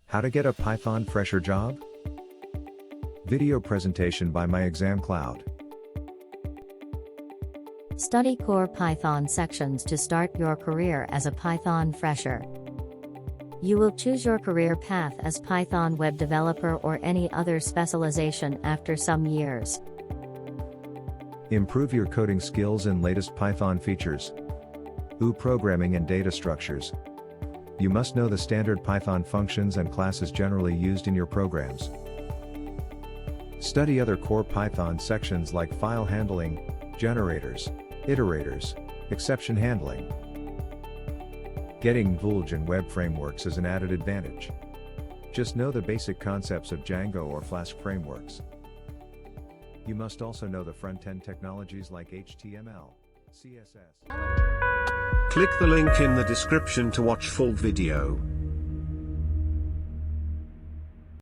How to get a Python fresher job? Video presentation by MyExamCloud. Study core Python sections to start your career as a Python fresher. You will choose your career path as Python web developer or any other specialization after some years. Improve your coding skills and latest Python features. Programming and data structures. You must know the standard Python functions and classes generally used in your programs. Study other core Python sections like file handling, generators, iterators, exception handling. Getting Vulge and web frameworks is an added advantage. Just know the basic concepts of Django or Flask frameworks. You must also know the front-end technologies like HTML, CSS. Click the link in the description to watch full video.